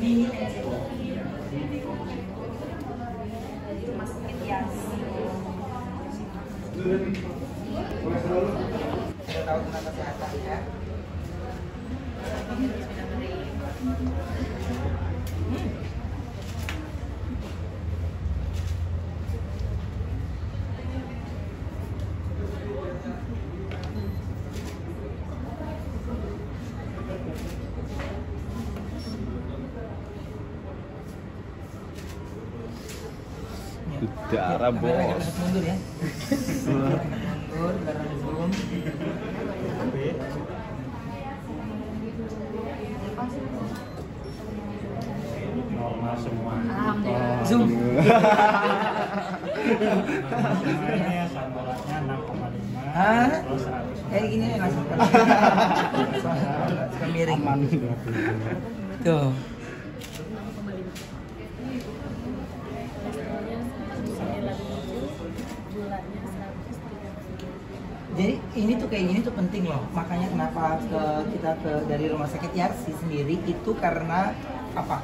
Rumah sakit Yarsi. Sudah tahu tentang kesehatan ya. Darah bos. Mundur ya. Mundur karena zoom. Normal semua. Alhamdulillah. Zoom. Semuanya sandarannya 6,5. Hah? Terus 100. Kayak gini nih langsung suka miring. Aman. Tuh. Jadi ini tuh kayak gini tuh penting loh. Makanya kenapa kita dari rumah sakit Yarsi sendiri itu karena apa?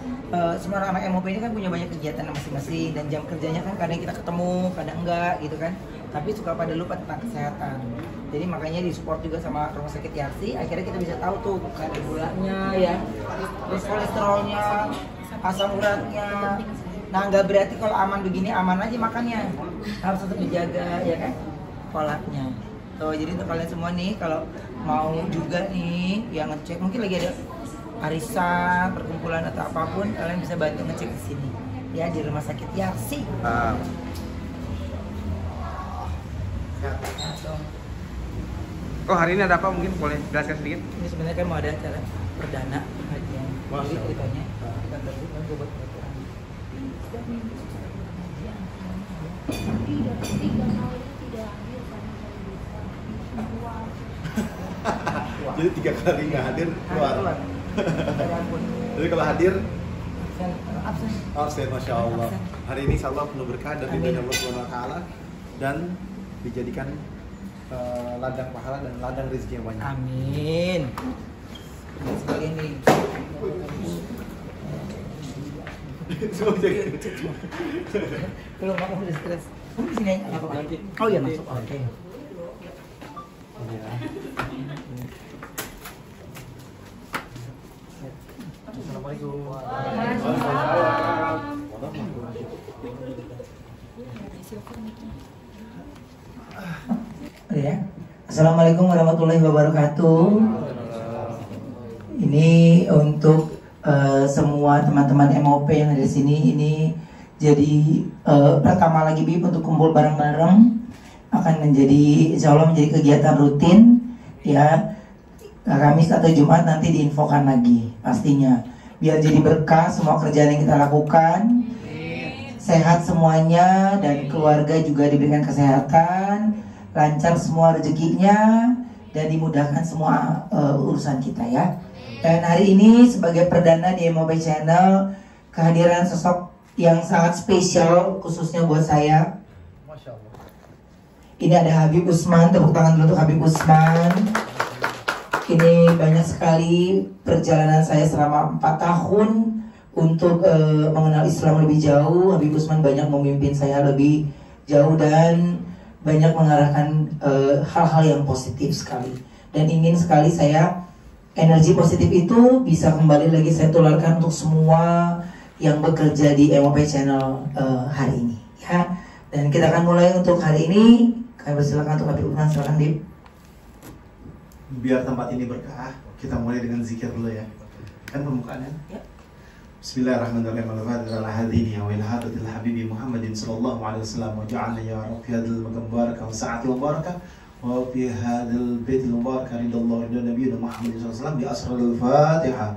Semua anak MOP ini kan punya banyak kegiatan masing-masing dan jam kerjanya kan kadang kita ketemu, kadang enggak gitu kan. Tapi suka pada lupa tentang kesehatan. Jadi makanya disupport juga sama rumah sakit Yarsi. Akhirnya kita bisa tahu tuh kadar gulanya ya, terus kolesterolnya, asam uratnya. Nah nggak berarti kalau aman begini aman aja makannya. Harus tetap dijaga ya kan polanya. Tuh, jadi untuk kalian semua nih kalau mau juga nih yang ngecek mungkin lagi ada arisan, perkumpulan atau apapun, kalian bisa bantu ngecek di sini ya di rumah sakit Yarsi. Oh hari ini ada apa mungkin boleh jelaskan sedikit? Ini sebenarnya kan mau ada acara perdana pengajian. Jadi ceritanya kita berdua kan buat pelajaran. Jadi 3 kali nggak hadir keluar. Jadi kalau hadir absen. absen, masya Allah. Absen. Hari ini insya Allah penuh berkah dari Amin. Allah Subhanahu Wa Taala dan dijadikan ladang pahala dan ladang rezeki yang banyak. Amin. Dan sebagai ini. Semua jadi. Belum aku udah stres. Kamu di sini aja nggak apa-apa. Oh iya masuk. Oke. Assalamualaikum. Ya. Assalamualaikum warahmatullahi wabarakatuh. Ini untuk semua teman-teman MOP yang ada di sini. Ini jadi pertama lagi Bib untuk kumpul bareng-bareng. Akan menjadi insya Allah menjadi kegiatan rutin ya. Kamis atau Jumat nanti diinfokan lagi pastinya biar jadi berkah semua kerjaan yang kita lakukan. Sehat semuanya dan keluarga juga diberikan kesehatan, lancar semua rezekinya dan dimudahkan semua urusan kita ya. Dan hari ini sebagai perdana di MOP Channel kehadiran sosok yang sangat spesial khususnya buat saya. Masya Allah. Ini ada Habib Usman, tepuk tangan dulu untuk Habib Usman. Ini banyak sekali perjalanan saya selama 4 tahun untuk mengenal Islam lebih jauh. Habib Usman banyak memimpin saya lebih jauh dan banyak mengarahkan hal-hal yang positif sekali. Dan ingin sekali saya energi positif itu bisa kembali lagi saya tularkan untuk semua yang bekerja di MOP Channel hari ini ya. Dan kita akan mulai untuk hari ini. Kami persilakan untuk Habib Usman, silakan Dip. Biar tempat ini berkah, kita mulai dengan zikir dulu ya. Kan pembukaannya? Ya. Bismillahirrahmanirrahim. Al-Fatihah ala hadhihi wa ila hadratil habibi Muhammadin sallallahu alaihi wasallam wa ja'alna ya Rabb fi hadzal makan mubarak wa sa'atil mubarakah wa fi hadzal baitil mubarak ridallahu ridha nabiyina Muhammadin sallallahu alaihi wasallam bi asraril Fatihah.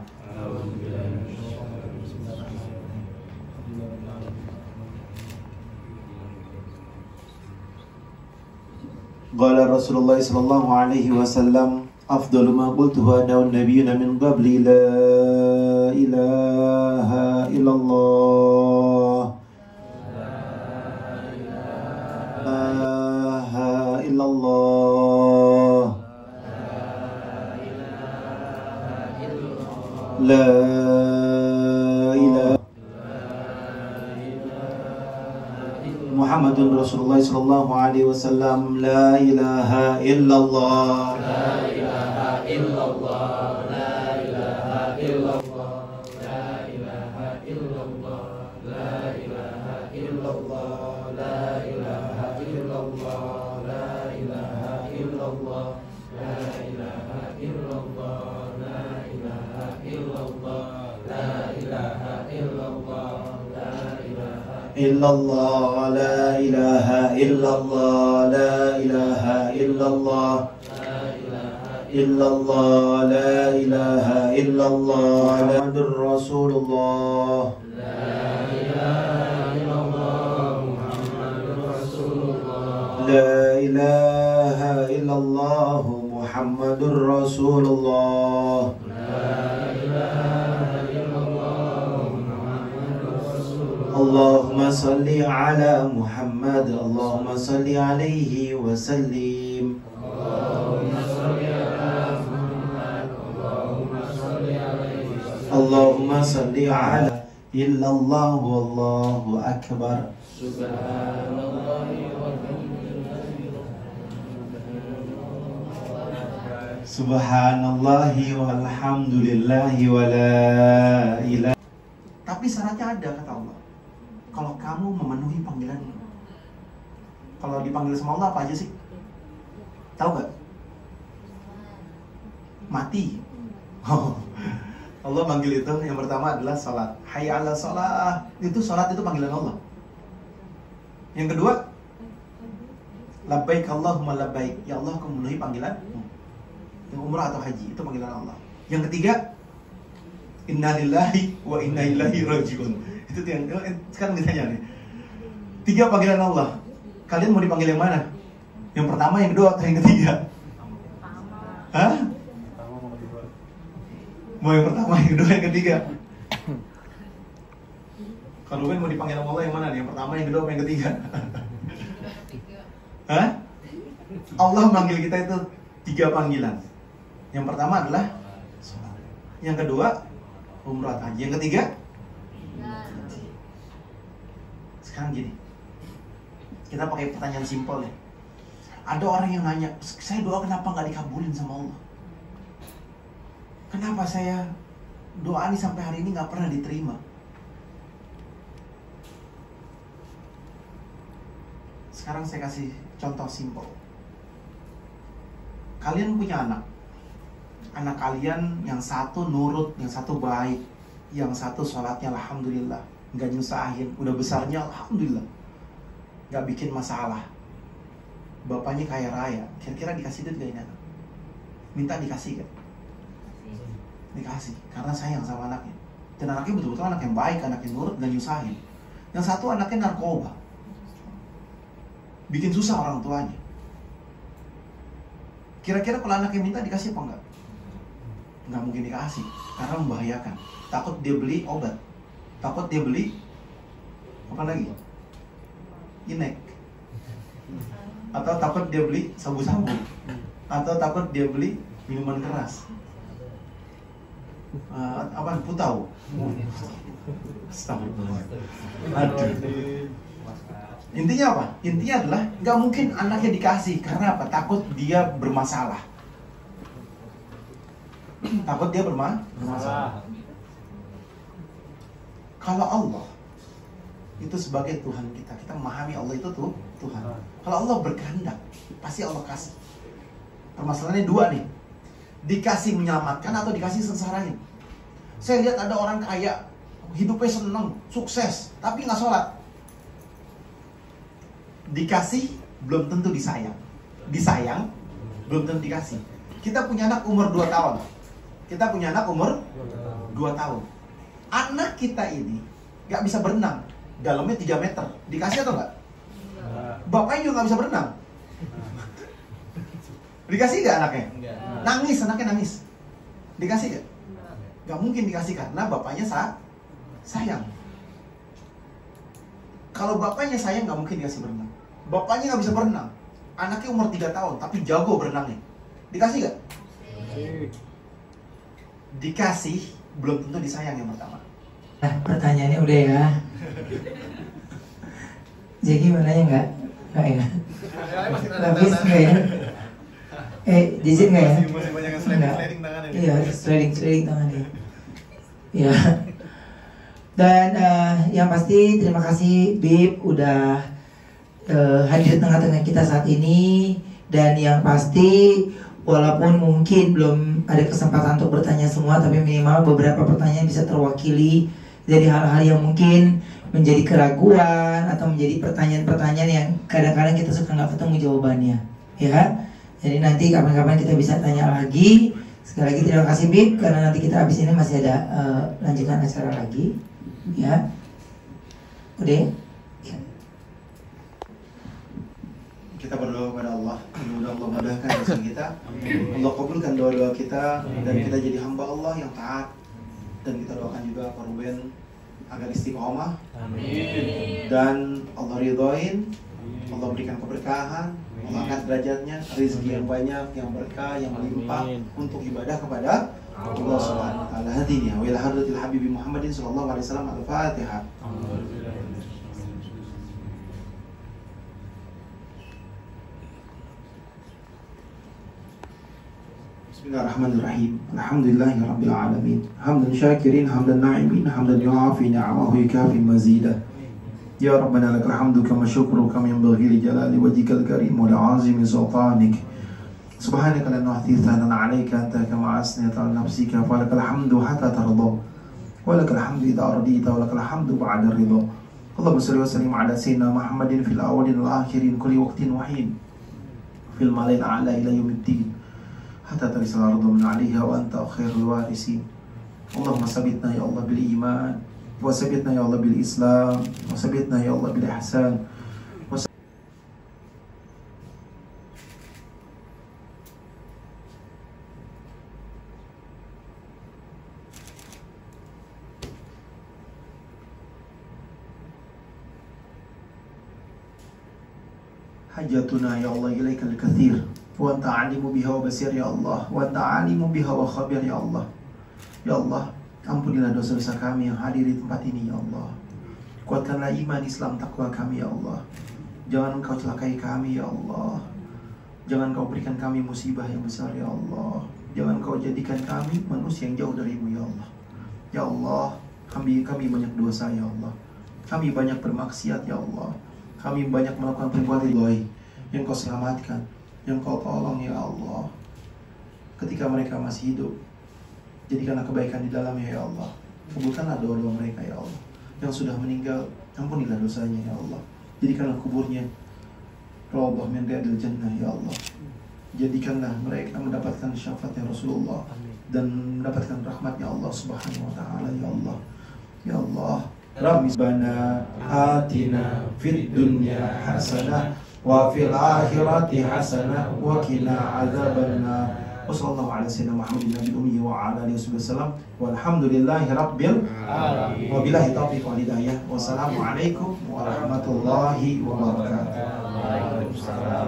Qala Rasulullah sallallahu alaihi wasallam afdalu ma qultuhu ana wan nabiyyuna min qabli la ilaha illallah la ilaha illallah la Muhammadun Rasulullah sallallahu alaihi wasallam. La ilaha illallah. La ilaha illallah. La ilaha illallah. La ilaha illallah. La ilaha illallah. La ilaha illallah. La ilaha illallah. La ilaha illallah. La ilaha illallah. La ilaha illallah. Illallah, la ilaha illallah, la ilaha illallah, illallah, la ilaha illallah, Muhammadur Rasulullah, la ilaha illallah, Muhammadur Rasulullah, la ilaha illallah, Muhammadur Rasulullah. Allahumma salli ala Muhammad, Allahumma salli alaihi wa sallim. Allahumma salli ala Muhammad, Allahumma salli alaihi wa sallim. Allahumma salli ala illallah wallahu akbar. Subhanallahi walhamdulillahi wa la ilaha. Tapi syaratnya ada kata Allah. Kalau kamu memenuhi panggilannya. Kalau dipanggil sama Allah apa aja sih? Tahu gak? Mati. Oh. Allah manggil itu yang pertama adalah salat. Hayya 'ala shalah. Itu salat itu panggilan Allah. Yang kedua, labbaik Allahumma labbaik. Ya Allah, aku memenuhi panggilanmu. Yang umrah atau haji itu panggilan Allah. Yang ketiga, innalillahi wa inna ilaihi rajiun. Itu yang sekarang ditanya nih. 3 panggilan Allah. Kalian mau dipanggil yang mana? Yang pertama, yang kedua, atau yang ketiga? Hah? Mau yang pertama, yang kedua, yang ketiga? Kalau kan mau dipanggil sama Allah yang mana nih? Yang pertama, yang kedua, yang ketiga? Hah? Allah manggil kita itu 3 panggilan. Yang pertama adalah sholat. Yang kedua, umrah haji. Yang ketiga, sekarang gini, kita pakai pertanyaan simpel ya. Ada orang yang nanya, saya doa kenapa nggak dikabulin sama Allah? Kenapa saya doa ini sampai hari ini nggak pernah diterima? Sekarang saya kasih contoh simpel. Kalian punya anak. Anak kalian yang satu nurut, yang satu baik, yang satu sholatnya alhamdulillah, nggak nyusahin, udah besarnya alhamdulillah, nggak bikin masalah. Bapaknya kaya raya, kira-kira dikasih duit gak ini anak? Minta dikasih gak? Dikasih, karena sayang sama anaknya. Dan anaknya betul-betul anak yang baik, anak yang nurut, nggak nyusahin. Yang satu anaknya narkoba, bikin susah orang tuanya. Kira-kira kalau anaknya minta dikasih apa enggak? Nggak mungkin dikasih, karena membahayakan. Takut dia beli obat, takut dia beli apa lagi? Inek, atau takut dia beli sabu-sabu, atau takut dia beli minuman keras, apa putau. Astagfirullah. Aduh. Intinya apa? Intinya adalah nggak mungkin anaknya dikasih, karena apa? Takut dia bermasalah. Takut dia bermasalah. Kalau Allah itu sebagai Tuhan kita, kita memahami Allah itu tuh Tuhan. Kalau Allah berkehendak, pasti Allah kasih. Permasalahannya 2 nih, dikasih menyelamatkan atau dikasih sengsarain. Saya lihat ada orang kaya, hidupnya seneng, sukses, tapi nggak sholat. Dikasih belum tentu disayang, disayang belum tentu dikasih. Kita punya anak umur 2 tahun. Kita punya anak umur 2 tahun. Anak kita ini nggak bisa berenang, dalamnya 3 meter. Dikasih atau nggak? Bapaknya juga nggak bisa berenang. Dikasih nggak anaknya? Nangis, anaknya nangis. Dikasih nggak? Nggak mungkin dikasih, karena bapaknya sayang. Kalau bapaknya sayang, nggak mungkin dikasih berenang. Bapaknya nggak bisa berenang, anaknya umur 3 tahun tapi jago berenangnya. Dikasih nggak? Dikasih belum tentu disayang yang pertama. Nah, pertanyaannya udah ya. Jadi mana ya nggak ya? Lapis nggak ya? Digit nggak ya? Masih banyak yang Nggak. sliding tangan ini. Iya, sliding tangannya. Ya. Dan yang pasti terima kasih Bib udah hadir di tengah-tengah kita saat ini. Dan yang pasti walaupun mungkin belum ada kesempatan untuk bertanya semua, tapi minimal beberapa pertanyaan bisa terwakili dari hal-hal yang mungkin menjadi keraguan atau menjadi pertanyaan-pertanyaan yang kadang-kadang kita suka nggak ketemu jawabannya, ya. Jadi nanti kapan-kapan kita bisa tanya lagi. Sekali lagi terima kasih Bib, karena nanti kita habis ini masih ada lanjutan acara lagi, ya. Udah. Kita berdoa kepada Allah, mudah Allah mudahkan urusan kita, Allah kabulkan doa-doa kita, dan kita jadi hamba Allah yang taat. Dan kita doakan juga Pak Ruben agar istiqomah, dan Allah ridhoin, Allah berikan keberkahan, Allah angkat derajatnya, rezeki yang banyak, yang berkah, yang melimpah untuk ibadah kepada Allah Subhanahu wa taala. Hadinya wa ila hadratil habibi Muhammadin sallallahu alaihi wasallam. Al-Fatihah. Bismillahirrahmanirrahim. Alhamdulillahirabbil alamin. Hamdan syakirin, hamdan na'imin, hamdan yu'afi ni'amahu yukafi mazidah. Ya Rabbana lakal hamdu kama syukru kama yanbaghi li jalali wajhikal karim wa li'azimi sultanik. Subhanaka la nuhsi thanan 'alaika anta kama asnayta 'ala nafsika wa lakal hamdu hatta tarda. Wa lakal hamdu idza radita wa lakal hamdu ba'da ridha. Allahumma shalli wa sallim 'ala sayyidina Muhammadin fil awwalin wal akhirin kulli waqtin wa hin. Fil mala'il a'la ila yaumiddin. Hatta tarisal ardu min 'alaiha wa anta khairul warisin. Allahumma sabitna ya Allah bil iman, wa sabitna ya Allah bil Islam, wa sabitna ya Allah bil ihsan. Hajatuna ya Allah ilaikal katsir. Wa anta alimu biha wa basir ya Allah, wa anta alimu biha wa khabir ya Allah. Ya Allah, ampunilah dosa-dosa kami yang hadir di tempat ini ya Allah. Kuatkanlah iman Islam takwa kami ya Allah. Jangan engkau celakai kami ya Allah. Jangan kau berikan kami musibah yang besar ya Allah. Jangan kau jadikan kami manusia yang jauh darimu ya Allah. Ya Allah, kami banyak dosa ya Allah. Kami banyak bermaksiat ya Allah. Kami banyak melakukan perbuatan baik yang kau selamatkan, yang kau tolong ya Allah. Ketika mereka masih hidup, jadikanlah kebaikan di dalamnya ya Allah. Kabulkanlah doa-doa mereka ya Allah. Yang sudah meninggal, ampunilah dosanya ya Allah. Jadikanlah kuburnya Raudhah min riyadil jannah ya Allah. Jadikanlah mereka mendapatkan syafaatnya Rasulullah dan mendapatkan rahmatnya Allah Subhanahu wa taala ya Allah. Ya Allah, Rabbana atina fid dunya hasanah wa fil akhirati hasanah wa qina adzabannar. Wassallallahu ala sayyidina Muhammadin nabiyil ummi wa ala alihi wasallam. Walhamdulillahi rabbil alamin. Wabillahi taufiq wal hidayah. Wassalamualaikum warahmatullahi wabarakatuh. Waalaikumsalam.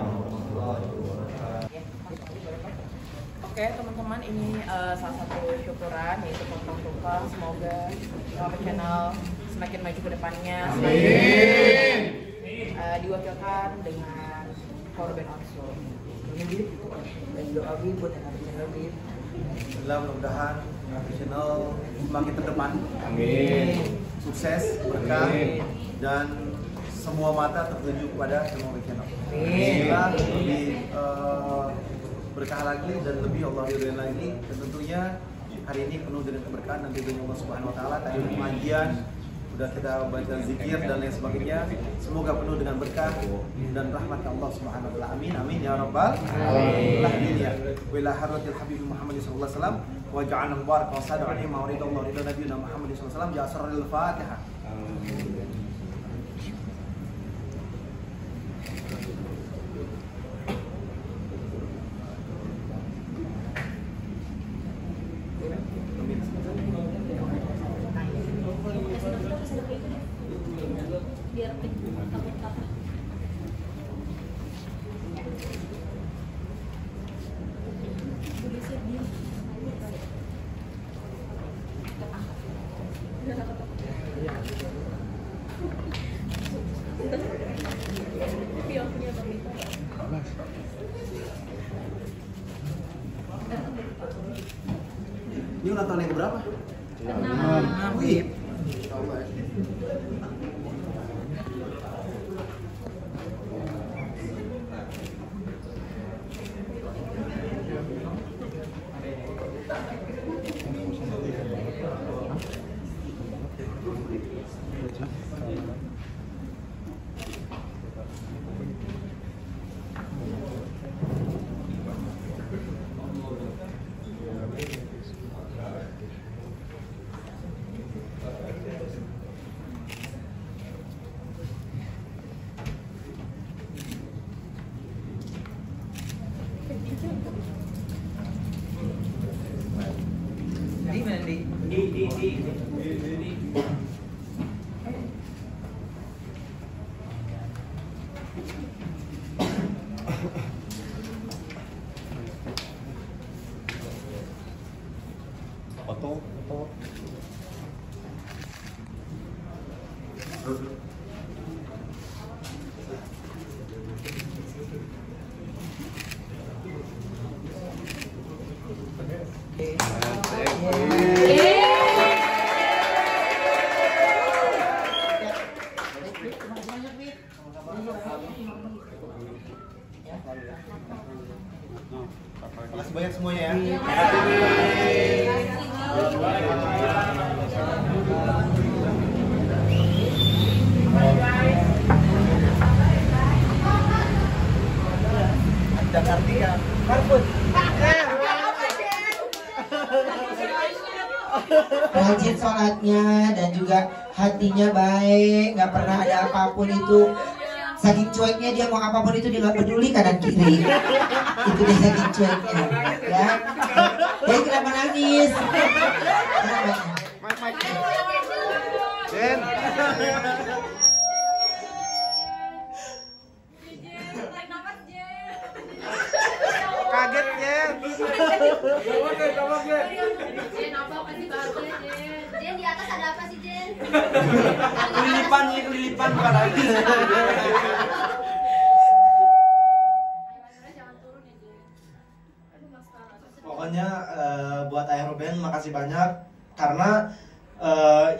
Oke teman-teman, ini salah satu syukuran yaitu potong tukang. Semoga channel semakin maju ke depannya, semakin diwakilkan dengan korban Arsul. Dan doa Bib buat yang channel Bib. Mudah-mudahan channel semakin ke depan. Amin. Sukses, berkah, dan semua mata tertuju kepada channel. Semoga lebih berkah lagi dan lebih Allah ridhoin lagi. Dan tentunya hari ini penuh dengan keberkahan dan ridhonya Allah Subhanahu wa taala. Tadi pengajian udah kita baca zikir dan lain sebagainya. Semoga penuh dengan berkah dan rahmat Allah Subhanahu wa taala. Amin amin ya rabbal alamin. Wa ila hadratil habib Muhammad sallallahu alaihi wasallam wa ja'alna mubarak wa sada alaihi wa ridallahu ridha nabiyina Muhammad sallallahu alaihi wasallam. Ja'asrul Fatihah. Biar udah tahun yang keberapa? 6. Iya. Di mana di? Foto. Makasih banyak semuanya ya. Ada Kartika. Karput. Rajin sholatnya dan juga hatinya baik, nggak pernah ada apapun itu. Saking cueknya dia mau apapun itu dia nggak peduli kanan kiri. Itu dia saking cueknya, ya. Jadi kenapa nangis? Kenapa? Jen. Kaget Jen. Jen, apa pasti bahagia, Jen. Jen, di atas ada apa sih, Jen? Kelilipan bukan lagi. Jangan turun ya, Jen. Aduh, Mas Kara. Pokoknya buat Ayah Ruben makasih banyak karena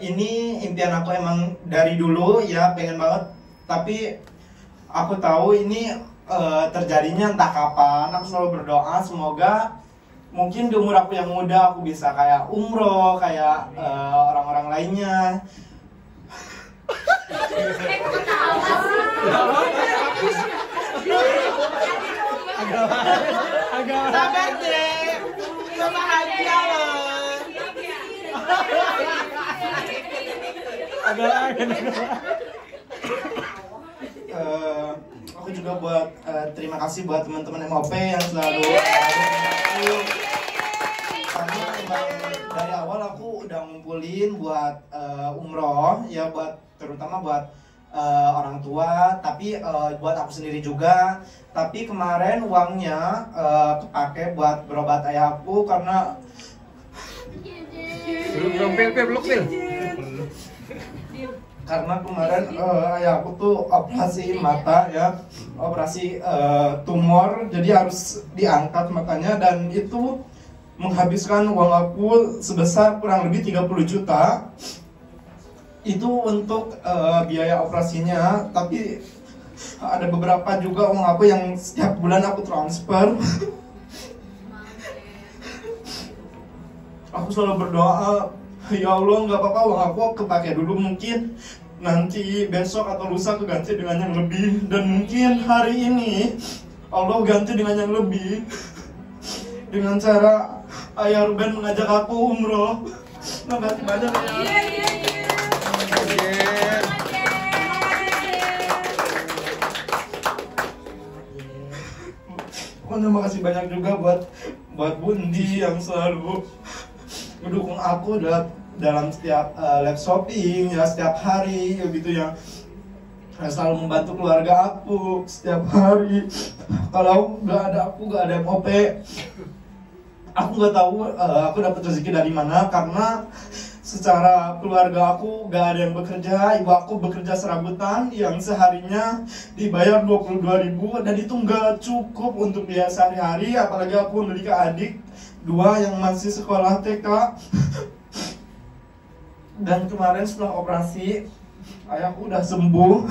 ini impian aku emang dari dulu ya pengen banget, tapi aku tahu ini terjadinya entah kapan. Aku selalu berdoa semoga mungkin di umur aku yang muda aku bisa kayak umroh kayak orang-orang lainnya. Sabar deh. Bahagia loh. Aku juga buat terima kasih buat teman-teman MOP yang selalu karena emang dari awal aku udah ngumpulin buat umroh ya, buat terutama buat orang tua, tapi buat aku sendiri juga. Tapi kemarin uangnya kepake buat berobat ayah aku karena Belum pil. karena kemarin ayah aku tuh operasi mata ya, operasi tumor, jadi harus diangkat matanya dan itu menghabiskan uang aku sebesar kurang lebih 30 juta. Itu untuk biaya operasinya, tapi ada beberapa juga uang aku yang setiap bulan aku transfer. Aku selalu berdoa, ya Allah nggak apa-apa uang aku kepake dulu, mungkin nanti besok atau lusa keganti dengan yang lebih, dan mungkin hari ini Allah ganti dengan yang lebih dengan cara Ayah Ruben mengajak aku umroh. Makasih banyak ya. Pokoknya makasih banyak juga buat Bundi yang selalu mendukung aku dalam setiap live shopping ya, setiap hari ya gitu ya. Selalu membantu keluarga aku setiap hari. Kalau nggak ada aku, nggak ada MOP, aku nggak tahu aku dapat rezeki dari mana, karena secara keluarga aku nggak ada yang bekerja. Ibu aku bekerja serabutan yang seharinya dibayar 22.000 dan itu nggak cukup untuk biaya sehari-hari, apalagi aku memiliki adik 2 yang masih sekolah TK. Dan kemarin setelah operasi ayahku udah sembuh.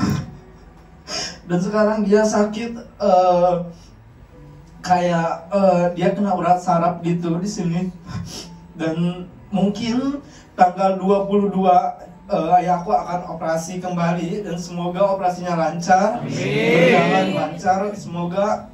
Dan sekarang dia sakit kayak dia kena urat saraf gitu di sini. Dan mungkin tanggal 22 ayahku akan operasi kembali dan semoga operasinya lancar, berjalan lancar. Semoga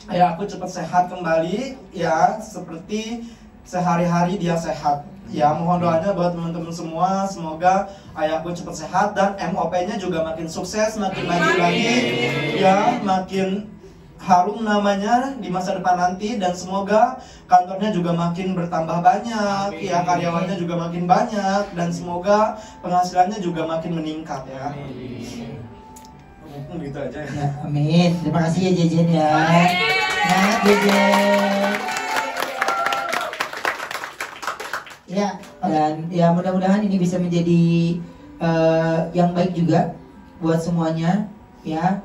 ayahku cepat sehat kembali ya, seperti sehari-hari dia sehat. Ya, mohon doanya buat teman-teman semua, semoga ayahku cepat sehat dan MOP-nya juga makin sukses, makin maju lagi, ya, makin harum namanya di masa depan nanti, dan semoga kantornya juga makin bertambah banyak, ya, karyawannya juga makin banyak, dan semoga penghasilannya juga makin meningkat ya. Gitu aja ya. Ya, amin. Terima kasih ya Jejen ya. Nah, Jejen. Ya, dan ya mudah-mudahan ini bisa menjadi yang baik juga buat semuanya ya.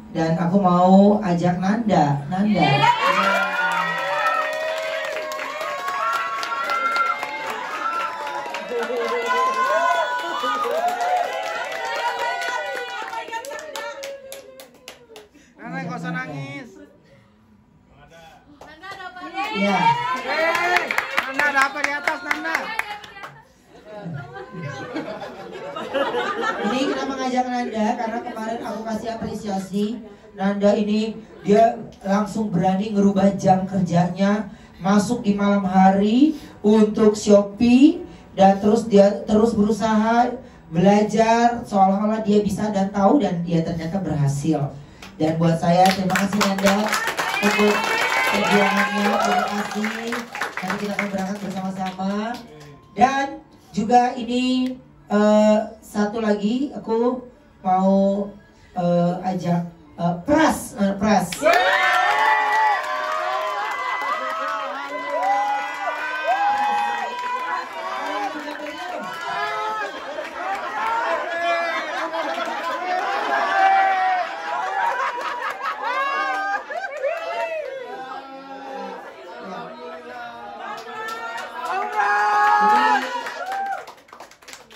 Dan aku mau ajak Nanda. Nanda nggak usah nangis. Nanda ada apa? Ya. Nanda ada apa di atas, Nanda? Ini kenapa ngajak Nanda? Karena kemarin aku kasih apresiasi. Nanda ini dia langsung berani ngerubah jam kerjanya, masuk di malam hari untuk Shopee, dan dia terus berusaha belajar seolah-olah dia bisa dan tahu, dan dia ternyata berhasil. Dan buat saya terima kasih Nanda untuk perjuangannya, terima kasih. Nanti kita akan berangkat bersama-sama. Dan juga ini satu lagi aku mau ajak Pras.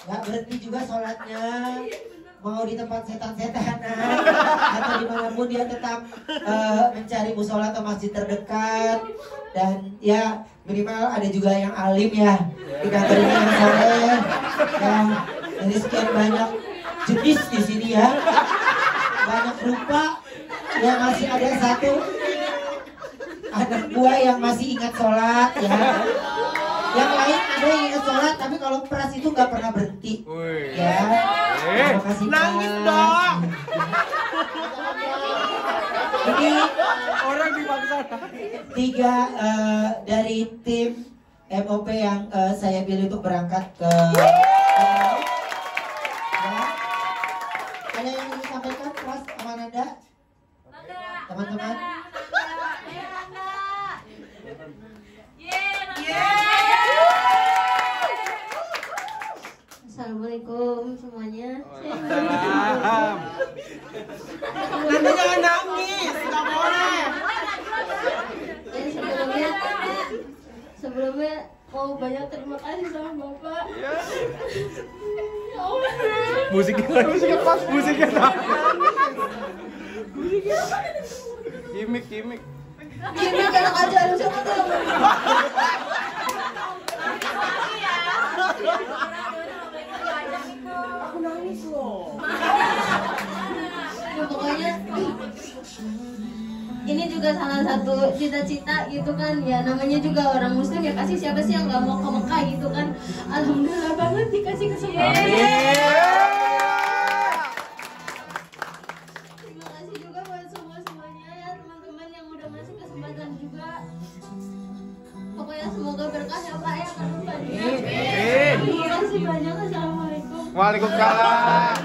Gak berhenti juga sholatnya, mau di tempat setan-setanan atau dimanapun dia tetap mencari musola atau masjid terdekat. Dan ya minimal ada juga yang alim ya di kantor ini, yang soleh ya. Jadi sekian banyak jenis di sini ya, banyak rupa ya. Masih ada satu anak buah yang masih ingat sholat ya. Yang lain ada yang ingat sholat, tapi kalau Pras itu nggak pernah berhenti. Ya, terima kasih Pras. Nangis dong. Ini Orang dipaksa. 3 dari tim MOP yang saya pilih untuk berangkat ke. Ya. Ada yang ingin disampaikan Pras sama Nanda? Teman-teman. Assalamualaikum semuanya. Salam. Nanda jangan nangis, nggak boleh. Dan sebelumnya mau banyak terima kasih sama Bapak. Ya Allah. Musiknya pas, musiknya tak. Gimik. Gini enak aja, lu siapa tuh? Aku nangis loh. Ya, pokoknya ini juga salah satu cita-cita gitu kan ya, namanya juga orang muslim ya, kasih siapa sih yang nggak mau ke Mekah gitu kan. Alhamdulillah banget dikasih kesempatan. Terima kasih juga buat semuanya ya, teman-teman yang udah ngasih kesempatan juga. Pokoknya semoga berkah ya Pak ya, kan Pak ya. Terima kasih banyak. Assalamualaikum. Waalaikumsalam.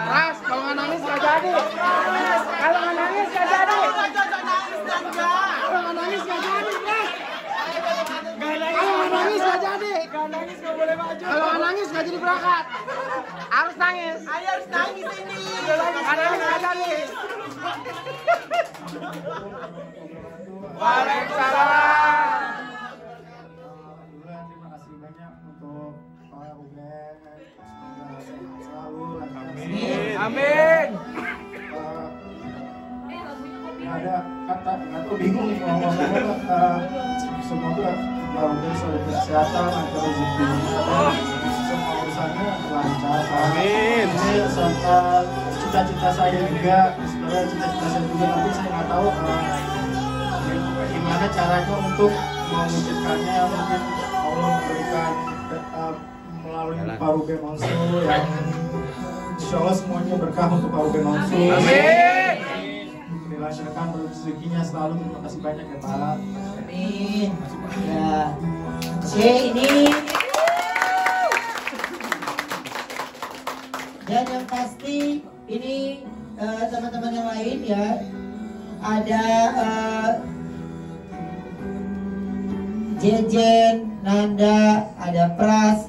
Ras, kalau nggak nangis nggak jadi. Kalau nggak nangis nggak jadi. Kalau nggak nangis nggak jadi, Ras. Kalau nggak nangis nggak jadi. Kalau nangis nggak boleh maju. Kalau nggak nangis nggak jadi berangkat. Harus nangis. Ayo harus nangis ini. Kalau nangis nggak jadi. Waalaikumsalam. Amin. Ada kata, aku bingung nih ngomong apa. Semoga Marubin selalu kesehatan, lancar rezekinya, semua urusannya lancar. Amin. Ini cita-cita saya juga, sebenarnya cita-cita saya juga, tapi saya nggak tahu gimana caranya untuk mewujudkannya. Mungkin Allah memberikan melalui Pak Ruben Mansur yang insya Allah semuanya berkah untuk Pak Ruben Mansur. Amin. Dilancarkan rezekinya selalu. Terima kasih banyak ya Pak. Amin. Ya. Oke, ini. Dan yang pasti ini teman-teman yang lain ya, ada Jejen, Nanda, ada Pras,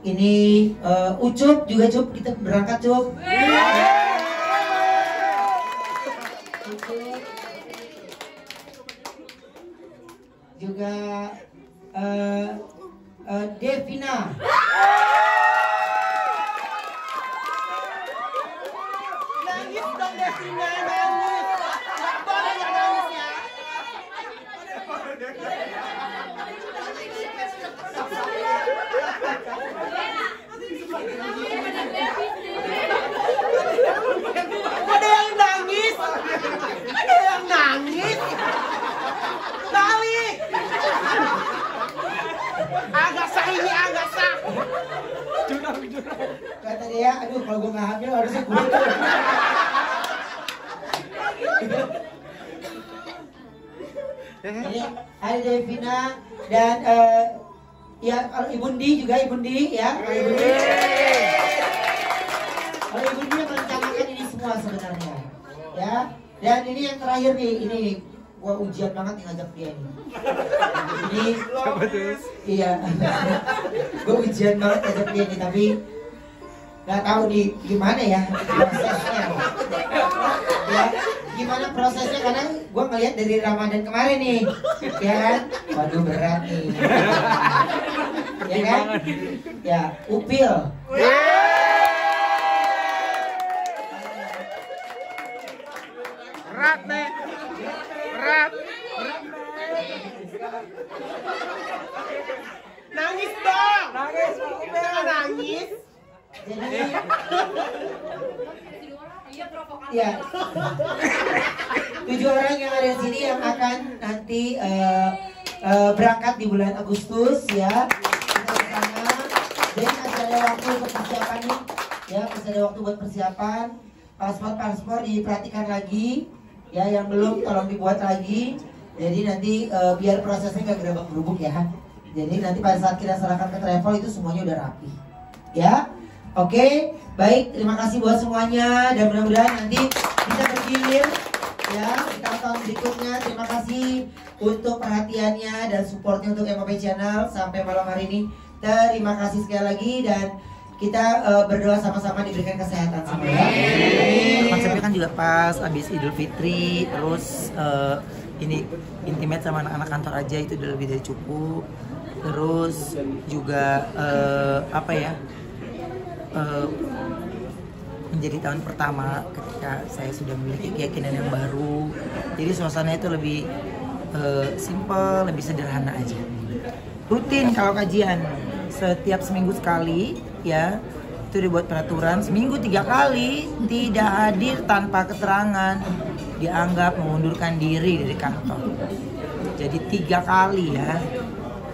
ini Ucup juga Cup, kita berangkat Cup. Ucup. Juga Devina. Nangis dong Devina, nangis. Nggak boleh nggak nangis ya. Ada yang nangis. Ada yang nangis. Balik. Agak sah ini, agak sah. Kata dia, aduh kalau gue nggak hamil harusnya gue. Ini ada Devina dan ya kalau Ibundi juga Ibundi ya. Kalau Ibundi yang merencanakan ini semua sebenarnya, ya. Dan ini yang terakhir nih, ini gua ujian banget nih ngajak dia nih. Ini iya, gua ujian banget ngajak dia nih, tapi nggak tahu nih gimana ya prosesnya. Ya, gimana prosesnya karena gue ngeliat dari Ramadan kemarin nih, ya kan, waduh berat nih, ya kan, ya upil, Berat nih, berat. Nangis dong, nangis, jangan nangis. jadi ya 7 orang yang ada di sini yang akan nanti berangkat di bulan Agustus ya, kita bersama. Jadi masih ada waktu untuk persiapan nih, ya masih ada waktu buat persiapan. Paspor diperhatikan lagi, ya yang belum tolong dibuat lagi. Jadi nanti biar prosesnya nggak gerabak-gerubuk ya. Jadi nanti pada saat kita serahkan ke travel itu semuanya udah rapi, ya. Oke, baik, terima kasih buat semuanya dan mudah-mudahan nanti bisa bergilir ya di tahun berikutnya. Terima kasih untuk perhatiannya dan supportnya untuk MOP Channel sampai malam hari ini. Terima kasih sekali lagi dan kita berdoa sama-sama diberikan kesehatan semua. Konsepnya kan juga pas habis Idul Fitri, terus ini intimate sama anak-anak kantor aja itu udah lebih dari cukup. Terus juga apa ya? Menjadi tahun pertama ketika saya sudah memiliki keyakinan yang baru, jadi suasananya itu lebih simple, lebih sederhana aja. Rutin kalau kajian setiap seminggu sekali ya, itu dibuat peraturan seminggu 3 kali tidak hadir tanpa keterangan dianggap mengundurkan diri dari kantor. Jadi 3 kali ya,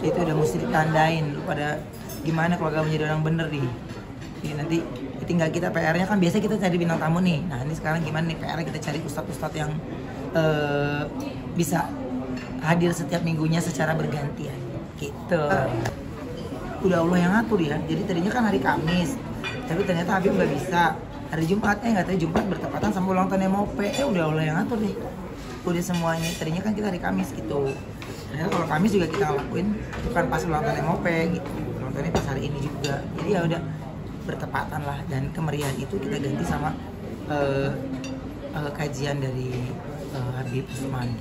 itu udah mesti ditandain pada gimana kalau gak menjadi orang bener nih. Jadi nanti tinggal kita PR-nya kan biasa kita cari bintang tamu nih. Nah ini sekarang gimana nih PR-nya kita cari ustadz-ustadz yang bisa hadir setiap minggunya secara bergantian gitu. Udah Allah yang ngatur ya. Jadi tadinya kan hari Kamis, tapi ternyata Habib nggak bisa. Hari Jumat nggak tahu Jumat bertepatan sama ulang tahun MOP. Udah Allah yang ngatur nih. Udah semuanya. Tadinya kan kita hari Kamis gitu. Ternyata kalau Kamis juga kita lakuin bukan pas ulang tahun MOP gitu. Ulang tahunnya pas hari ini juga. Jadi ya udah bertepatan lah, dan kemeriahan itu kita ganti sama kajian dari Habib Usman.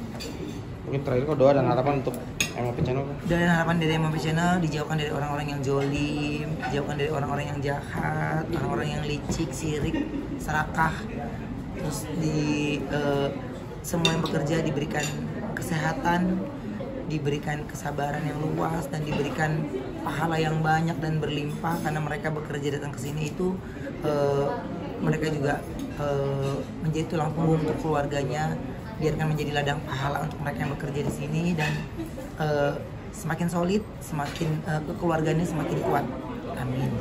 Mungkin terakhir kok doa dan harapan untuk MOP Channel? Dan harapan dari MOP Channel dijauhkan dari orang-orang yang jolim, dijauhkan dari orang-orang yang jahat, orang-orang yang licik, sirik, serakah. Terus semua yang bekerja diberikan kesehatan, diberikan kesabaran yang luas, dan diberikan pahala yang banyak dan berlimpah karena mereka bekerja datang ke sini itu mereka juga menjadi tulang punggung untuk keluarganya, biarkan menjadi ladang pahala untuk mereka yang bekerja di sini, dan semakin solid, semakin keluarganya semakin kuat. Amin.